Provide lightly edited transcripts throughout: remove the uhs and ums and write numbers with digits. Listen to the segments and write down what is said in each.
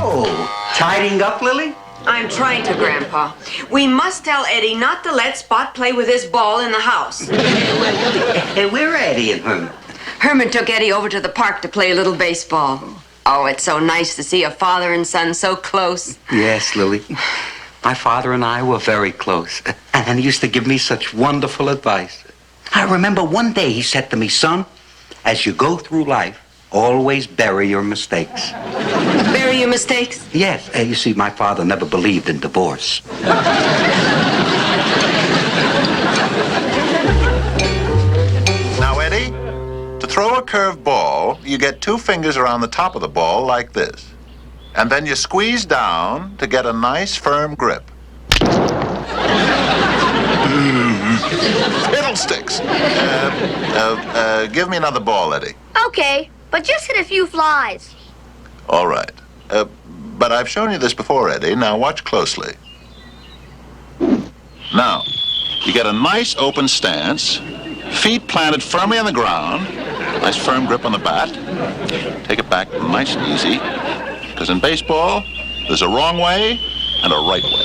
Oh, tidying up, Lily? I'm trying to, Grandpa. We must tell Eddie not to let Spot play with his ball in the house. Hey, where are Eddie and Herman? Herman took Eddie over to the park to play a little baseball. Oh, it's so nice to see a father and son so close. Yes, Lily. My father and I were very close, and he used to give me such wonderful advice. I remember one day he said to me, son, as you go through life, always bury your mistakes. Bury your mistakes? Yes. You see, my father never believed in divorce. Now, Eddie, to throw a curved ball, you get 2 fingers around the top of the ball like this. And then you squeeze down to get a nice, firm grip. Fiddlesticks. Give me another ball, Eddie. Okay, but just hit a few flies. All right. But I've shown you this before, Eddie. Now watch closely. Now, you get a nice open stance, feet planted firmly on the ground, nice firm grip on the bat. Take it back nice and easy, because in baseball, there's a wrong way and a right way.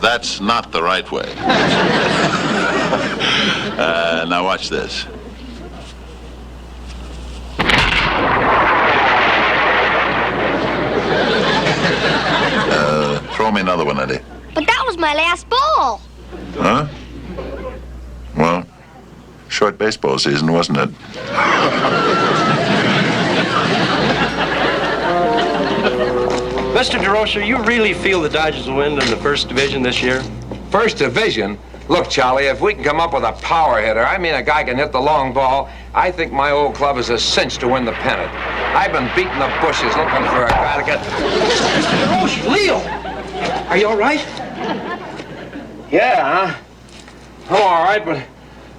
That's not the right way. Now watch this. Throw me another one, Eddie. But that was my last ball. Huh? Well, short baseball season, wasn't it? Mr. DeRocher, you really feel the Dodgers will win in the first division this year? First division? Look, Charlie, if we can come up with a power hitter, I mean a guy can hit the long ball, I think my old club is a cinch to win the pennant. I've been beating the bushes looking for a guy to get... Mr. DeRocher, Leo! Are you all right? Yeah, huh? I'm all right, but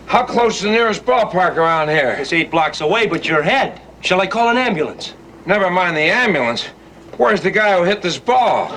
how close is the nearest ballpark around here? It's 8 blocks away, but you're ahead. Shall I call an ambulance? Never mind the ambulance. Where's the guy who hit this ball?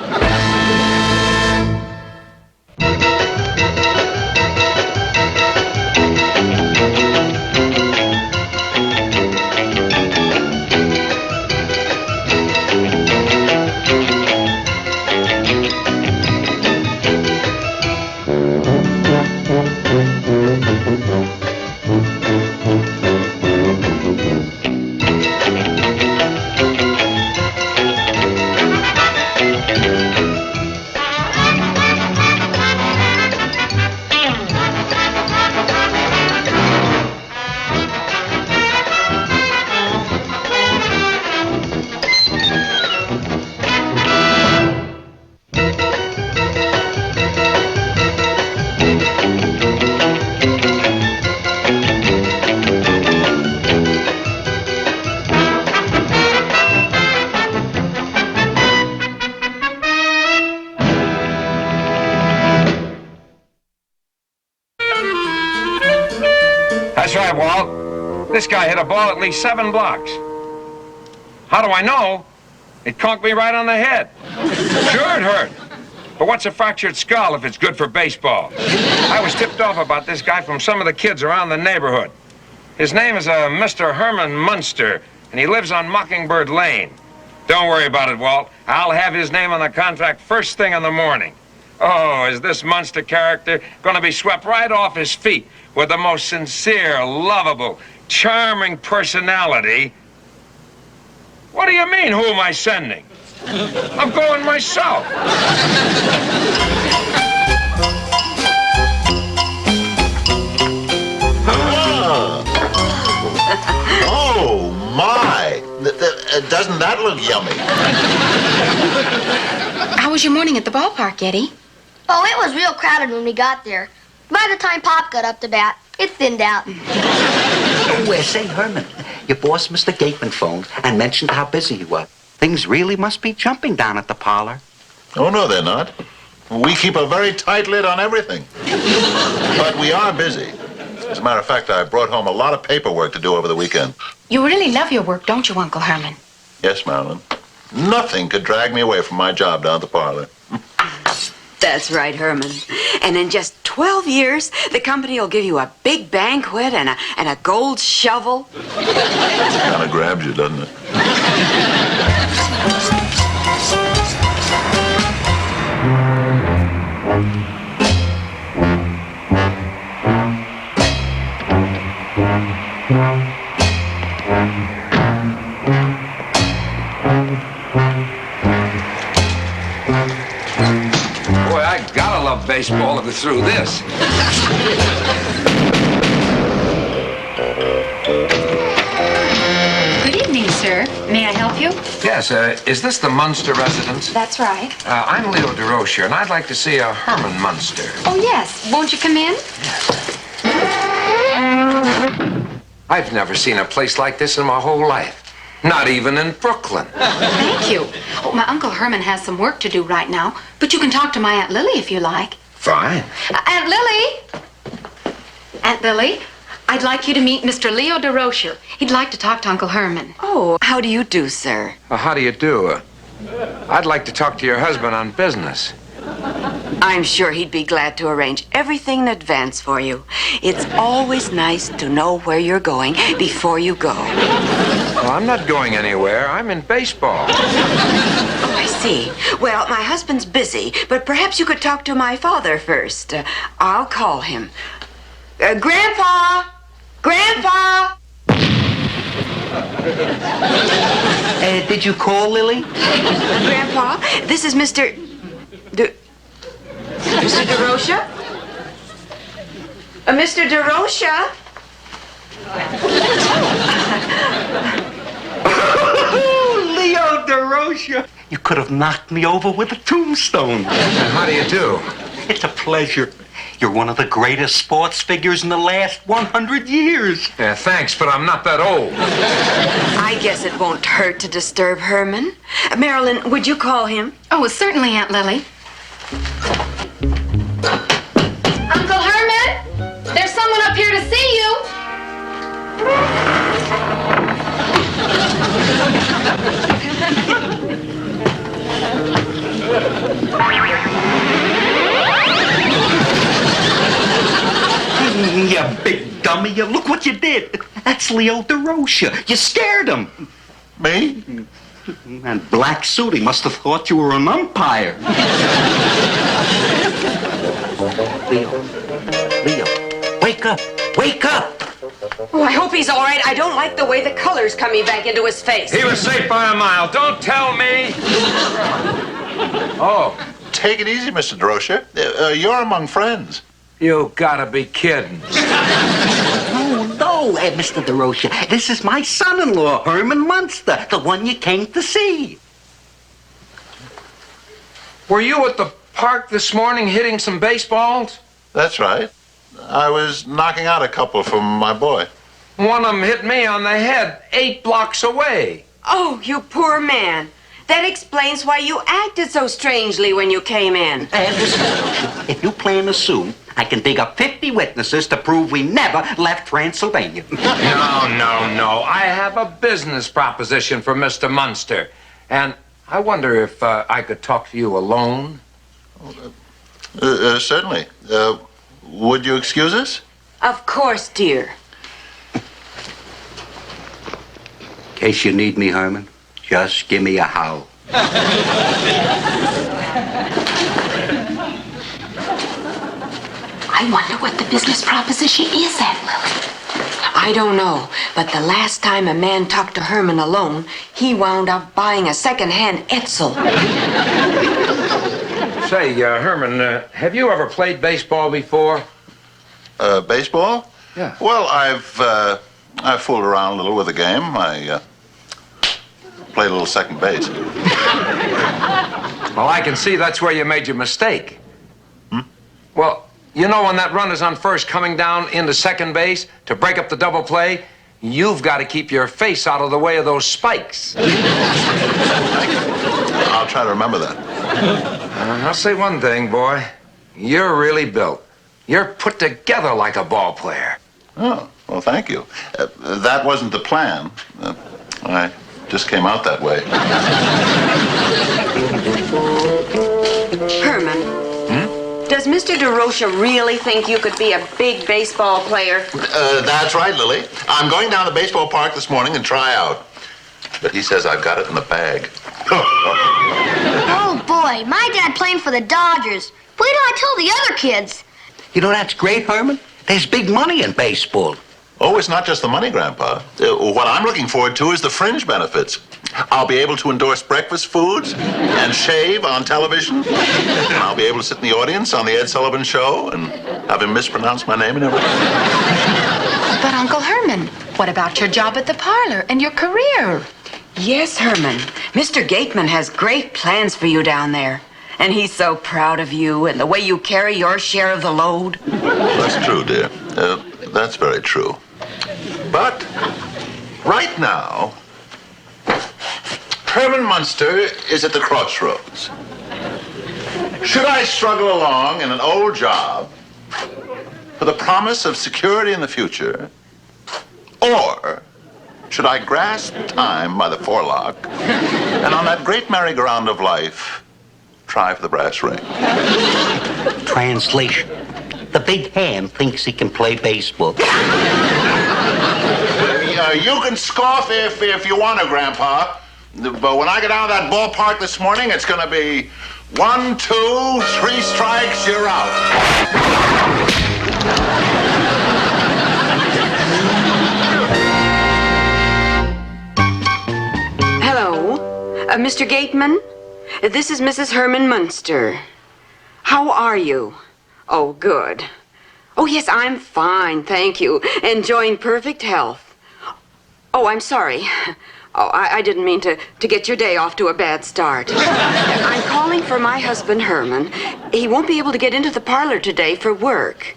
That's right, Walt. This guy hit a ball at least 7 blocks. How do I know? It conked me right on the head. Sure, it hurt. But what's a fractured skull if it's good for baseball? I was tipped off about this guy from some of the kids around the neighborhood. His name is Mr. Herman Munster, and he lives on Mockingbird Lane. Don't worry about it, Walt. I'll have his name on the contract first thing in the morning. Oh, is this Munster character going to be swept right off his feet with the most sincere, lovable, charming personality? What do you mean, who am I sending? I'm going myself. Oh, my. Doesn't that look yummy? How was your morning at the ballpark, Eddie? Oh, it was real crowded when we got there. By the time Pop got up to bat, it thinned out. Oh, say, Herman, your boss, Mr. Gateman, phoned and mentioned how busy you were. Things really must be jumping down at the parlor. Oh, no, they're not. We keep a very tight lid on everything. But we are busy. As a matter of fact, I brought home a lot of paperwork to do over the weekend. You really love your work, don't you, Uncle Herman? Yes, Marilyn. Nothing could drag me away from my job down at the parlor. That's right, Herman. And in just 12 years, the company will give you a big banquet and a gold shovel. Kind of grabs you, doesn't it? Boy, I gotta love baseball to go through this. Good evening, sir. May I help you? Yes, is this the Munster residence? That's right. I'm Leo DeRocher, and I'd like to see a Herman Munster. Oh, yes. Won't you come in? I've never seen a place like this in my whole life. Not even in Brooklyn. Thank you. Oh, my Uncle Herman has some work to do right now, but you can talk to my Aunt Lily if you like. Fine. Aunt Lily! Aunt Lily, I'd like you to meet Mr. Leo DeRocher. He'd like to talk to Uncle Herman. Oh, how do you do, sir? How do you do? I'd like to talk to your husband on business. I'm sure he'd be glad to arrange everything in advance for you. It's always nice to know where you're going before you go. Well, I'm not going anywhere. I'm in baseball. Oh, I see. Well, my husband's busy, but perhaps you could talk to my father first. I'll call him. Grandpa! Grandpa! Did you call, Lily? Grandpa, this is Mr. Mr. DeRocher? Mr. DeRocher? Leo DeRocher. You could have knocked me over with a tombstone. How do you do? It's a pleasure. You're one of the greatest sports figures in the last 100 years. Yeah, thanks, but I'm not that old. I guess it won't hurt to disturb Herman. Marilyn, would you call him? Oh, certainly, Aunt Lily. Uncle Herman, there's someone up here to see you. You big dummy. You look what you did. That's Leo DeRocher. You scared him. Me? And black suit. He must have thought you were an umpire. Leo, wake up. Wake up. Oh, I hope he's all right. I don't like the way the color's coming back into his face. He was safe by a mile. Don't tell me. Oh, Take it easy, Mr. DeRocher. You're among friends. you gotta be kidding. No, Mr. DeRocher. This is my son-in-law, Herman Munster, the one you came to see. Were you at the park this morning hitting some baseballs? That's right. I was knocking out a couple from my boy. One of them hit me on the head 8 blocks away. Oh, you poor man. That explains why you acted so strangely when you came in. Listen, if you plan to sue, I can dig up 50 witnesses to prove we never left Transylvania. No. I have a business proposition for Mr. Munster. And I wonder if I could talk to you alone? Certainly. Would you excuse us? Of course, dear. In case you need me, Herman, just give me a howl. I wonder what the business proposition is, Aunt Lily. I don't know, but the last time a man talked to Herman alone, he wound up buying a second-hand Etzel. Say, Herman, have you ever played baseball before? Baseball? Yeah. Well, I've fooled around a little with the game. I played a little second base. Well, I can see that's where you made your mistake. Well, you know when that runner's on first coming down into second base to break up the double play, you've got to keep your face out of the way of those spikes. I'll try to remember that. I'll say one thing, boy. You're really built. You're put together like a ball player. Oh, well, thank you. That wasn't the plan. I just came out that way. Herman, does does Mr. DeRocha really think you could be a big baseball player? That's right, Lily. I'm going down to baseball park this morning and try out. But he says I've got it in the bag. Oh, boy. My dad playing for the Dodgers. Wait till I tell the other kids. You know, that's great, Herman. There's big money in baseball. Oh, it's not just the money, Grandpa. What I'm looking forward to is the fringe benefits. I'll be able to endorse breakfast foods and shave on television. And I'll be able to sit in the audience on the Ed Sullivan Show and have him mispronounce my name and everything. But Uncle Herman, what about your job at the parlor and your career? Yes, Herman. Mr. Gateman has great plans for you down there. And he's so proud of you and the way you carry your share of the load. That's true, dear. That's very true. But right now, Herman Munster is at the crossroads. Should I struggle along in an old job for the promise of security in the future, or should I grasp time by the forelock and on that great merry-go-round of life, try for the brass ring? Translation. The big hand thinks he can play baseball. You can scoff if you want to, Grandpa. But when I get out of that ballpark this morning, it's going to be 1, 2, 3 strikes, you're out. Hello, Mr. Gateman. This is Mrs. Herman Munster. How are you? Oh, good. Oh, yes, I'm fine, thank you. Enjoying perfect health. Oh, I'm sorry. Oh, I didn't mean to get your day off to a bad start. I'm calling for my husband, Herman. He won't be able to get into the parlor today for work.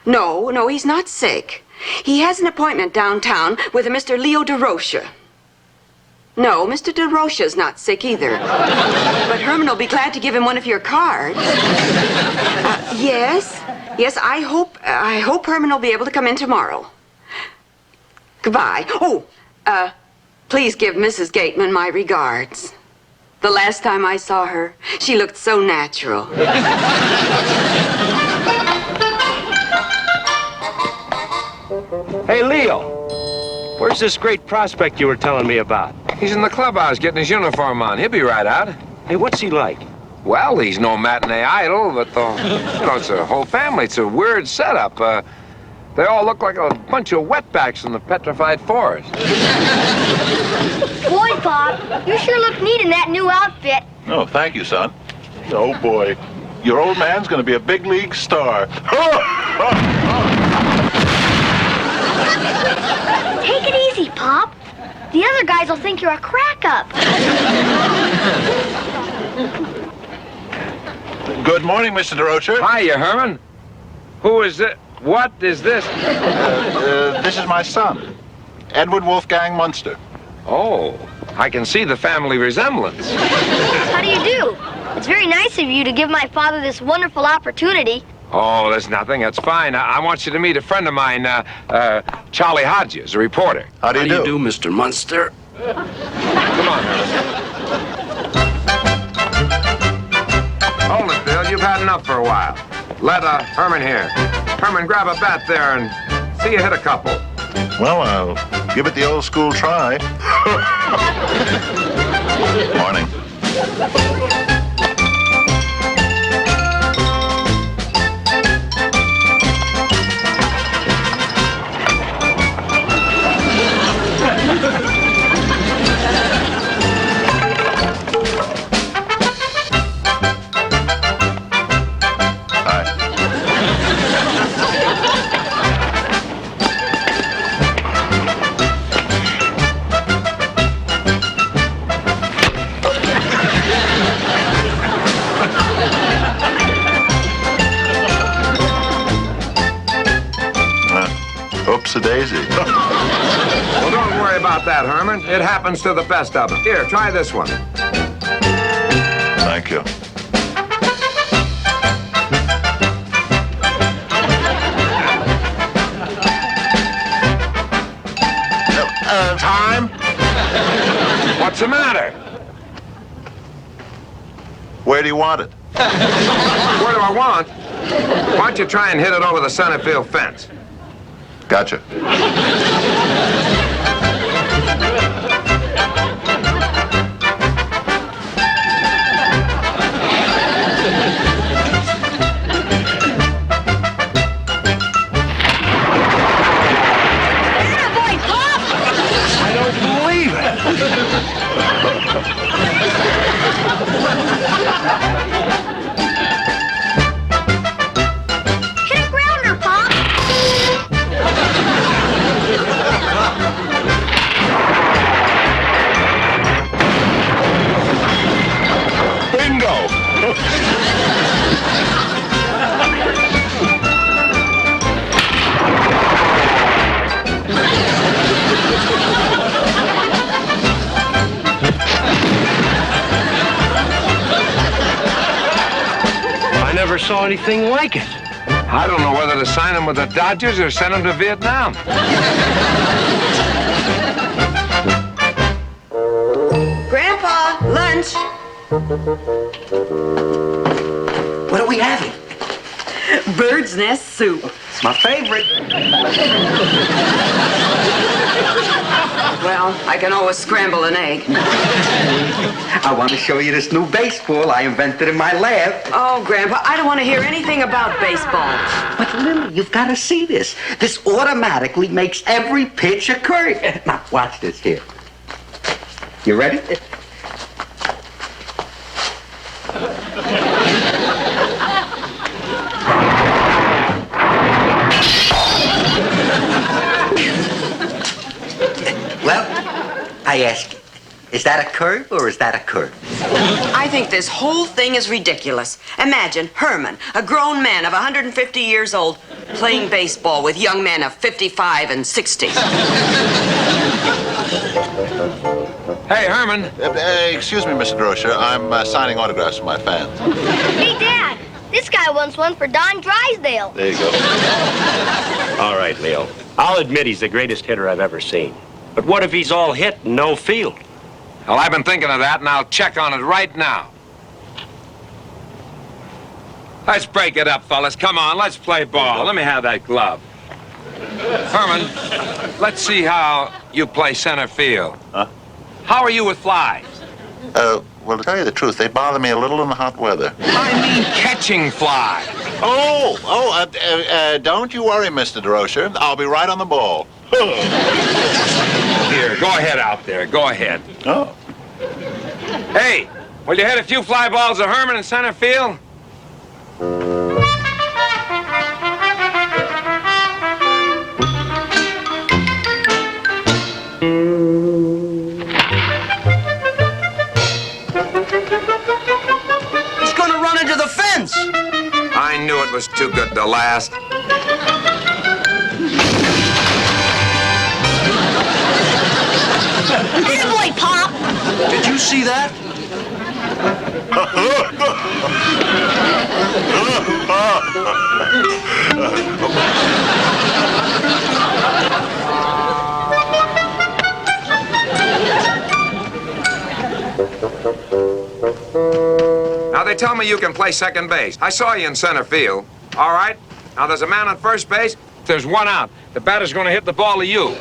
No, he's not sick. He has an appointment downtown with a Mr. Leo DeRocha. No, Mr. DeRocha's not sick either. But Herman will be glad to give him one of your cards. Yes, I hope Herman will be able to come in tomorrow. Goodbye. Oh, please give Mrs. Gateman my regards. The last time I saw her, she looked so natural. Hey, Leo, where's this great prospect you were telling me about? He's in the clubhouse getting his uniform on. He'll be right out. Hey, what's he like? Well, he's no matinee idol, but it's a whole family. It's a weird setup. They all look like a bunch of wetbacks in the petrified forest. Boy, Pop, you sure look neat in that new outfit. Oh, thank you, son. Oh, boy. Your old man's going to be a big league star. Take it easy, Pop. The other guys will think you're a crack-up. Good morning, Mr. DeRocha. Hiya, Herman. Who is it? What is this? This is my son, Edward Wolfgang Munster. Oh, I can see the family resemblance. How do you do? It's very nice of you to give my father this wonderful opportunity. Oh, there's nothing. That's fine. I want you to meet a friend of mine, Charlie Hodges, a reporter. How do you do? Mr. Munster? Come on, Herman. Hold it, Bill. You've had enough for a while. Let Herman here. Herman, grab a bat there and see you hit a couple. Well, I'll give it the old school try. Morning. Oopsie-daisy. Well, don't worry about that, Herman. It happens to the best of them. Here, try this one. Thank you. Time? What's the matter? Where do you want it? What do I want? Why don't you try and hit it over the center field fence? Gotcha. I don't believe it. Hit a grounder, Pop. Bingo! I never saw anything like it. I don't know whether to sign him with the Dodgers or send him to Vietnam. Grandpa, lunch. What are we having? Bird's nest soup. It's my favorite. Well, I can always scramble an egg. I want to show you this new baseball I invented in my lab. Oh, Grandpa, I don't want to hear anything about baseball. But Lily, you've got to see this. This automatically makes every pitch a curve. Now, watch this here. You ready? Well, I ask you, is that a curve or is that a curve? I think this whole thing is ridiculous. Imagine Herman, a grown man of 150 years old, playing baseball with young men of 55 and 60. Hey, Herman. Excuse me, Mr. Drosher. I'm signing autographs for my fans. Hey, Dad. This guy once won for Don Drysdale. There you go. All right, Leo. I'll admit he's the greatest hitter I've ever seen. But what if he's all hit and no field? Well, I've been thinking of that, and I'll check on it right now. Let's break it up, fellas. Come on, let's play ball. Let me have that glove. Herman, let's see how you play center field. Huh? How are you with flies? Well, to tell you the truth, they bother me a little in the hot weather. I mean catching flies. Don't you worry, Mr. Drosher. I'll be right on the ball. Here, go ahead out there. Go ahead. Oh. Hey, will you hit a few fly balls to Herman in center field? He's gonna run into the fence. I knew it was too good to last. Good boy, Pop. Did you see that? Now, they tell me you can play second base. I saw you in center field. All right. Now, there's a man on first base. There's one out. The batter's going to hit the ball to you.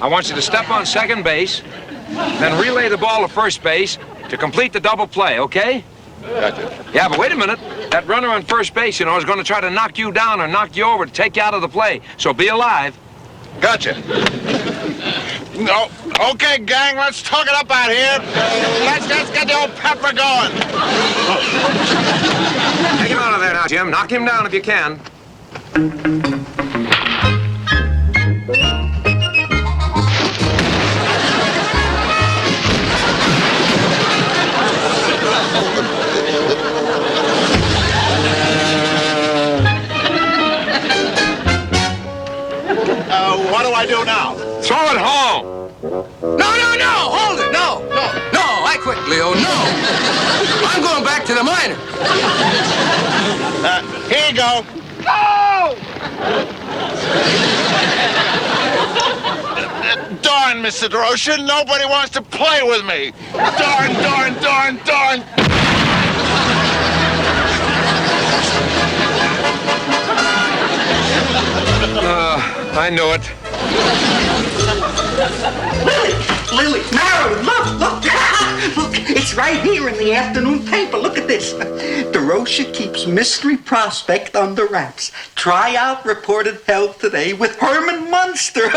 I want you to step on second base, then relay the ball to first base to complete the double play, okay? Gotcha. Yeah, but wait a minute. That runner on first base, you know, is going to try to knock you down or knock you over to take you out of the play. So be alive. Gotcha. No. Okay, gang, let's talk it up out here. Let's get the old pepper going. Take him out of there now, Jim. Knock him down if you can. What do I do now? Throw it home. No, hold it. No, I quit, Leo, no. I'm going back to the minor. Here you go. Go! Darn, Mr. Drosher, nobody wants to play with me. Darn. I knew it. Lily, Marilyn, look. Look, it's right here in the afternoon paper. Look at this. DeRocher keeps mystery prospect under wraps. Tryout reported held today with Herman Munster,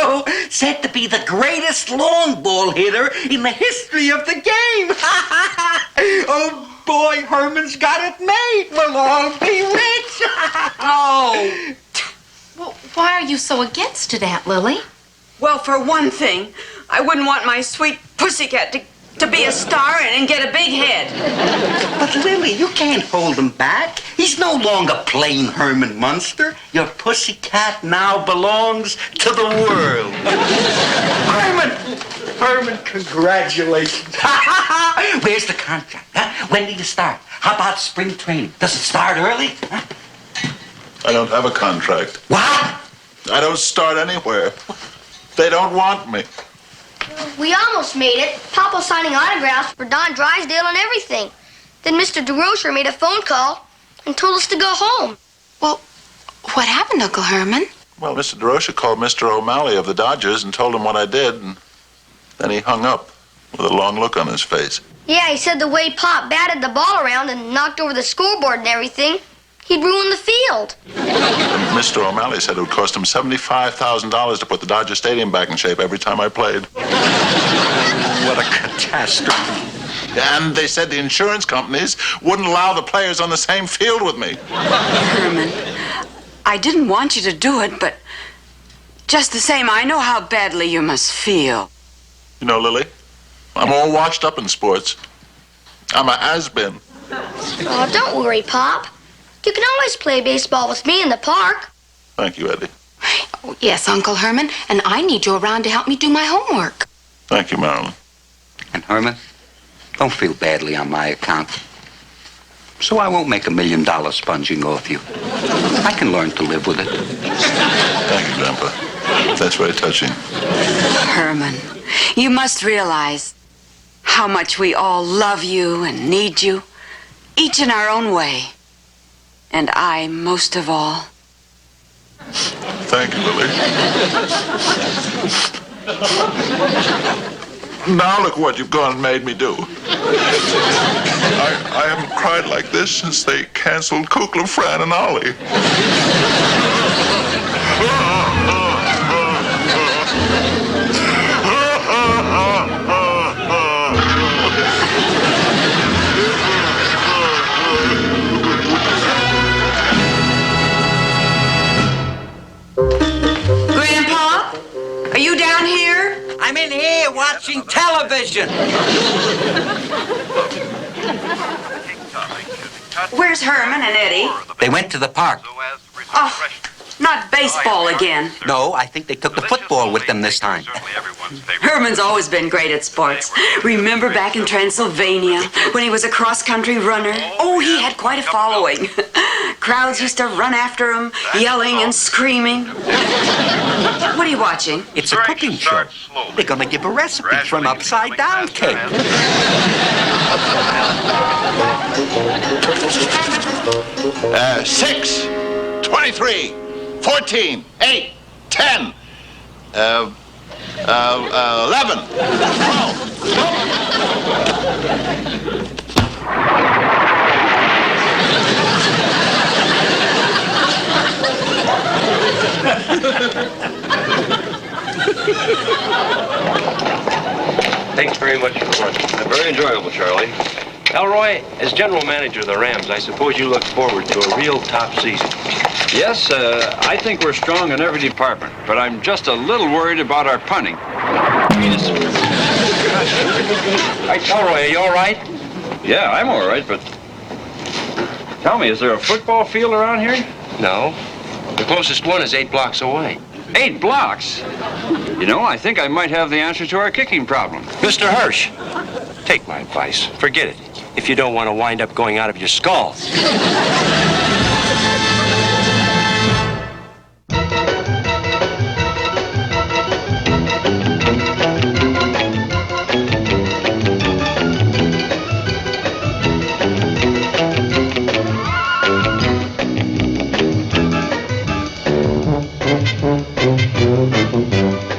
said to be the greatest long ball hitter in the history of the game. Oh, boy, Herman's got it made. We'll all be rich. Oh. Well, why are you so against it, Aunt Lily? Well, for one thing, I wouldn't want my sweet pussycat to be a star and get a big head. But, Lily, you can't hold him back. He's no longer plain Herman Munster. Your pussycat now belongs to the world. Herman, congratulations. Where's the contract? Huh? When do you start? How about spring training? Does it start early? Huh? I don't have a contract. What? I don't start anywhere. They don't want me. We almost made it. Papa signing autographs for Don Drysdale and everything. Then Mr. DeRocher made a phone call and told us to go home. Well, what happened, Uncle Herman? Well, Mr. DeRocher called Mr. O'Malley of the Dodgers and told him what I did, and then he hung up with a long look on his face. Yeah, he said the way Pop batted the ball around and knocked over the scoreboard and everything, he'd ruin the field. And Mr. O'Malley said it would cost him $75,000 to put the Dodger Stadium back in shape every time I played. What a catastrophe. And they said the insurance companies wouldn't allow the players on the same field with me. Herman, I didn't want you to do it, but just the same, I know how badly you must feel. You know, Lily, I'm all washed up in sports. I'm a has-been. Oh, don't worry, Pop. You can always play baseball with me in the park. Thank you, Eddie. Oh, yes, Uncle Herman, and I need you around to help me do my homework. Thank you, Marilyn. And Herman, don't feel badly on my account. So I won't make $1 million sponging off you. I can learn to live with it. Thank you, Grandpa. That's very touching. Herman, you must realize how much we all love you and need you, each in our own way. And I, most of all. Thank you, Lily. Now look what you've gone and made me do. I haven't cried like this since they canceled Kukla, Fran, and Ollie. Grandpa, are you down here? I'm in here watching television. Where's Herman and Eddie? They went to the park. Oh, not baseball again. No, I think they took the football with them this time. Herman's always been great at sports. Remember back in Transylvania when he was a cross-country runner? Oh, he had quite a following. Crowds used to run after him, yelling and screaming. What are you watching? It's a cooking show. They're gonna give a recipe for an upside-down cake. 6, 23, 14, 8, 10, 11, 12. Thanks very much for lunch. Very enjoyable, Charlie. Elroy, as general manager of the Rams, I suppose you look forward to a real top season. Yes, I think we're strong in every department, but I'm just a little worried about our punting. Elroy, are you all right? Yeah, I'm all right, but tell me, is there a football field around here? No. The closest one is 8 blocks away. 8 blocks? You know, I think I might have the answer to our kicking problem. Mr. Hirsch, take my advice. Forget it, if you don't want to wind up going out of your skull. Thank you.